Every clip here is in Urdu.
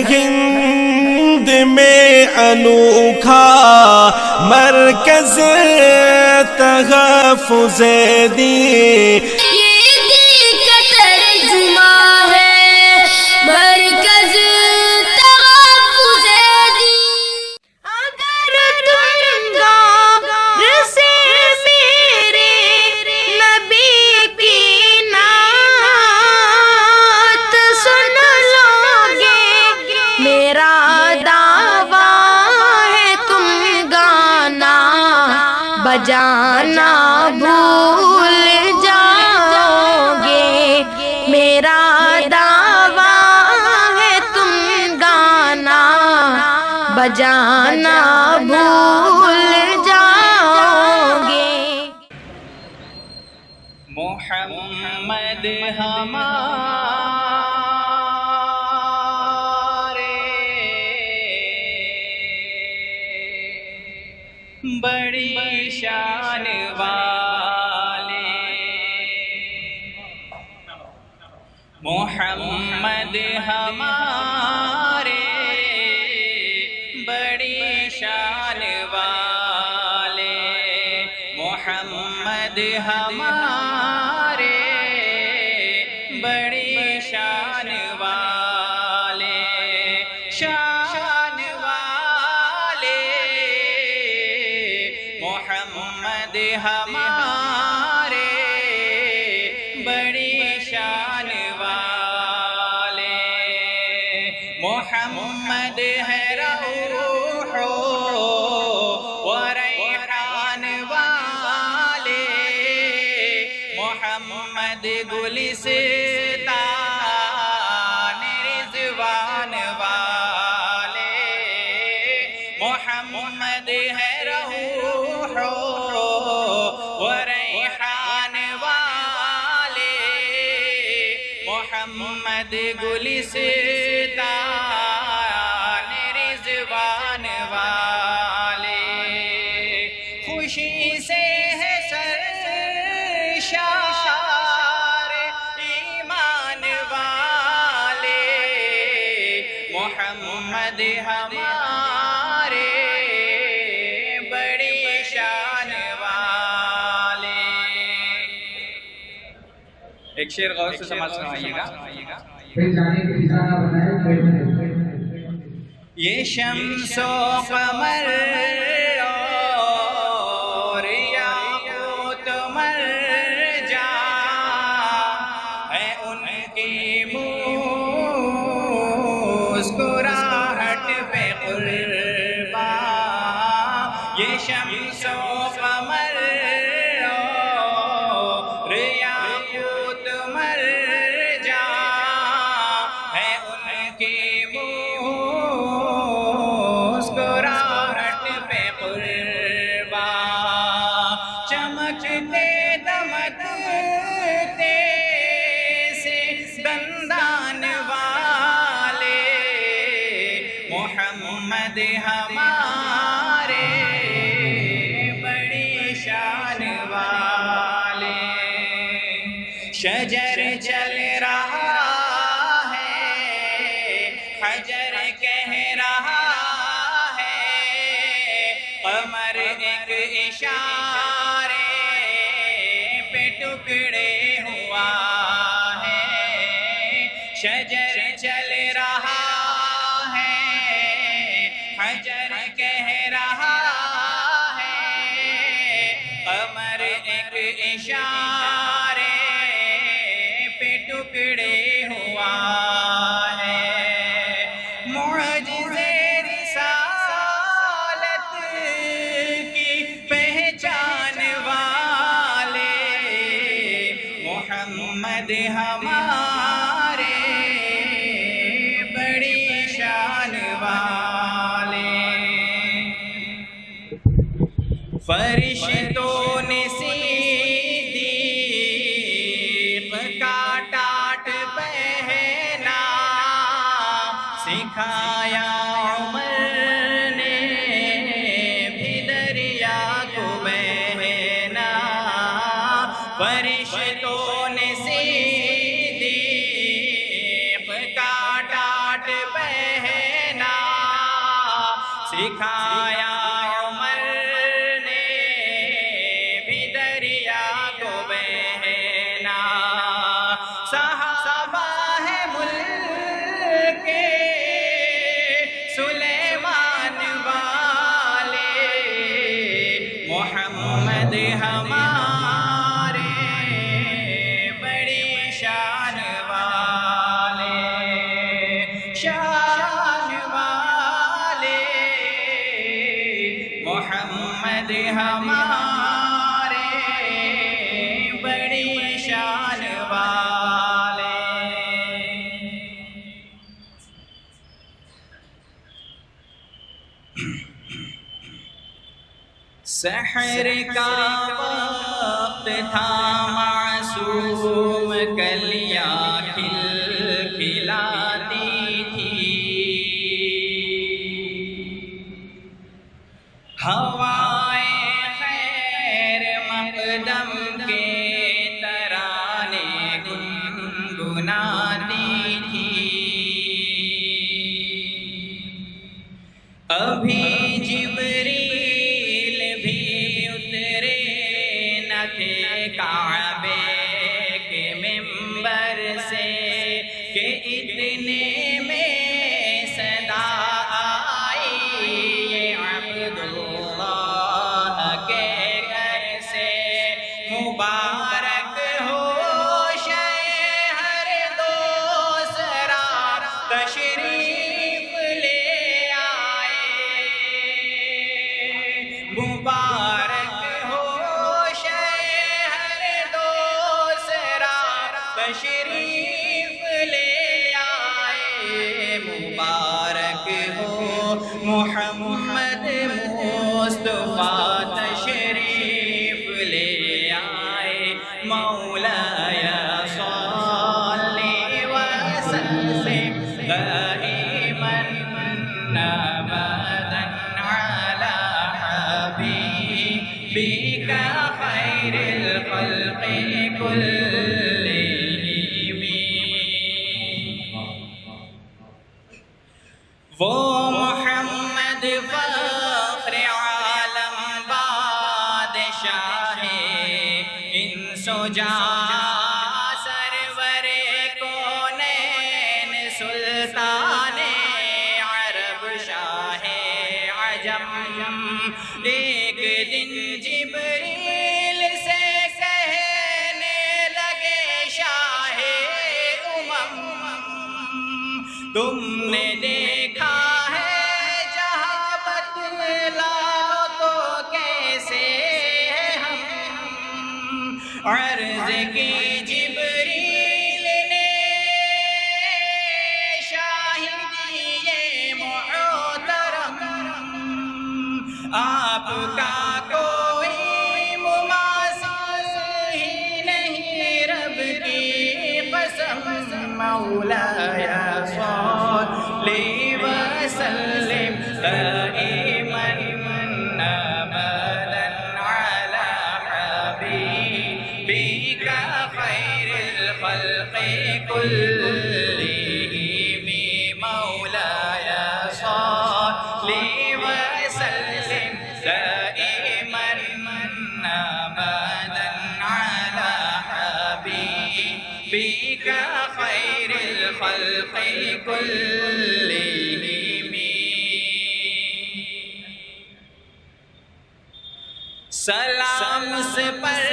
ہند میں انوکھا مرکز تحفظ دین، بجانا بھول جاؤ گے، میرا دعویٰ ہے تم گانا بجانا بھول جاؤ گے۔ محمد ہمارے بڑی شان والے، محمد ہمارے بڑی شان والے، محمد ہمارے بڑی شان والے، شان والے، محمد ہمارے بڑی شان والے، محمد ہے روح و ریحان والے، محمد گلستان رضوان والے، محمد ہے روح و ریحان والے، محمد گلستان رضوان والے، خوشی سے ہے سرشار ایمان والے، محمد ہمارے بڑی شان والے۔ ایک شعر غور سے سمجھ سنائیے گا۔ یہ شمس و قمر اور یاقوت مرجان ہے ان کی مسکراہٹ پہ قربان، یہ شمس و قمر اور یاقوت مرجان ہے ان کی مسکراہٹ پہ قربان، چمکتے دمکتے سے دندان والے، محمد ہمارے بڑی شان والے، شجر چل رہا ہے حجر کہہ رہا ہے، قمر ایک اشارے پہ ٹکڑے ہوا ہے، شجر چل رہا ہے حجر کہہ رہا ہے، قمر ایک اشارے پہ ٹکڑے ہوا ہے، معجزے رسالت کی پہچان والے، محمد ہمارے بڑی شان والے، فرشتوں نے صدیق کا ٹاٹ پہنا، سکھایا عمر نے بھی دریا کو بہنا، فرشتوں نے صدیق کا ٹاٹ پہنا، سکھایا عمر نے بھی دریا کو بہنا صحابہ ہے ملک سلیمان والے محمد ہمارے بڑی شان والے محمد ہمارے بڑی شان والے سحر کا وقت تھا معصوم کلیاں کھلاتی تھی ہوائیں خیر مقدم کے ترانے گنگناتی تھی ابھی جبریل بھی اترے نہ تھے کعبے کے منبر سے کہ اتنے میں صدا آئی یہ عبداللہ کے گھر سے مبارک ہو شہر دوسرا تشریف لے آئے مبارک ہو شہر دوسرا تشریف لے آئے مبارک ہو محمد مصطفیٰ تشریف لے آئے مولاي صلی وسلم دائما ابدا على حبيبك خير الخلق كلهم وہ محمد فخر عالم بادشاہ انس و جاں سرور کونین سلطان عرب شاہ عجم ایک دن جبریل سے کہنے لگے شاہ امم تم نے دیکھا ہے جہاں بتلاؤ تو کیسے ہم عرض کی جبریل نے شاہدی یہ محترم آپ کا کوئی مماثل ہی نہیں رب کی قسم مولاي صلی وسلم دائما ابدا على حبيبك خير الخلق كلهم مولاي صلی وسلم دائما ابدا على حبيبك خير الخلق كلهم سلام اس پر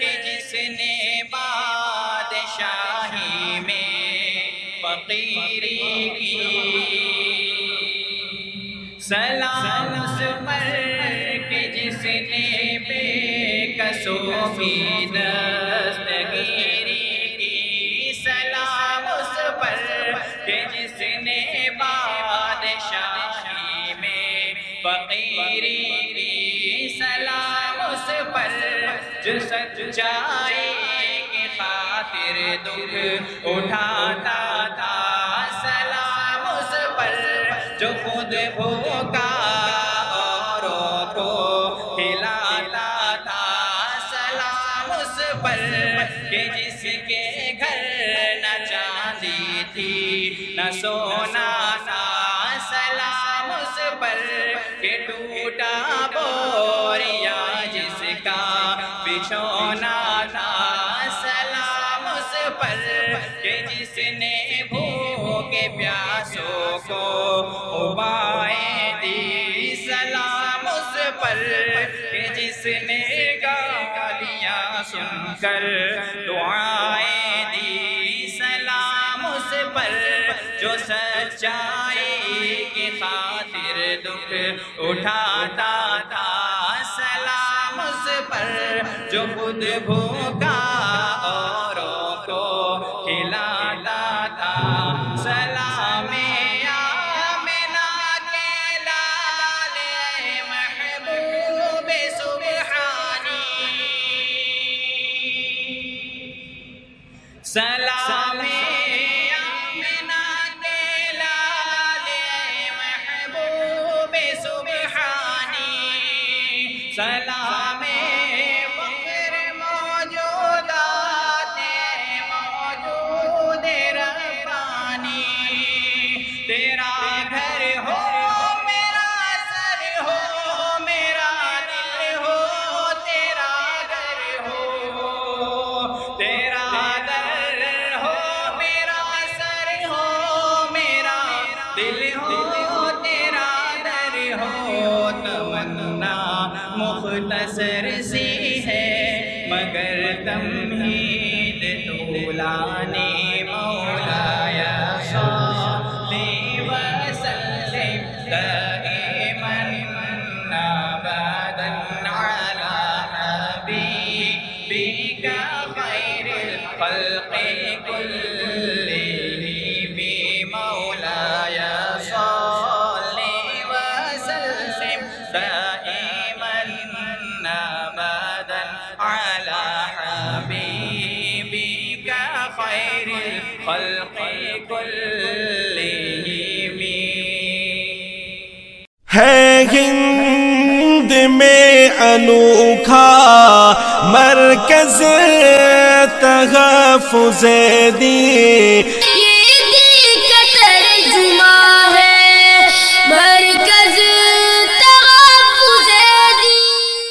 کہ جس نے بادشاہی میں فقیری کی سلام اس پر کہ جس نے بے کسوں کی دستگیری کی سلام اس پر کہ جس نے بادشاہی میں فقیری کی سلام اس پر جو سچائی کی خاطر دکھ اٹھاتا تھا سلام اس پر جو خود بھوکا اوروں کو کھلاتا تھا سلام اس پر کہ جس کے گھر نہ چاندی تھی نہ سونا تھا سلام اس پر ٹوٹا بوریا جس کا بچھونا تھا، سلام اس پر کہ جس نے بھوکے پیاسوں کو ابائیں دی، سلام اس پر کہ جس نے گالیاں سن کر دعائیں دی، سلام اس پر جو سچائی کی خاطر دکھ اٹھاتا تھا، سلام اس پر جو خود بھوکا اوروں کو کھلاتا تھا، سلام آمنہ کے لال محبوب سبحانی، سلام آمنہ کے لال محبوب سبحانی، سلام فخر موجودات موجود ربانی، تیرا گھر ہو میرا سر ہو میرا دل ہو، تیرا گھر ہو تیرا در ہو، میرا سر ہو میرا دل ہو، تیرا در ہو، تمنا مختصر سی ہے مگر تمہید طولانی، مولایا صلی وسلم دائما ابدا علی حبیبک خیر الخلق کلہم، مولایا صلی وسلم دائما ابدا علی حبیبک خیر الخلق کلہم۔ ہے ہند میں انوکھا مرکز تحفظ دین،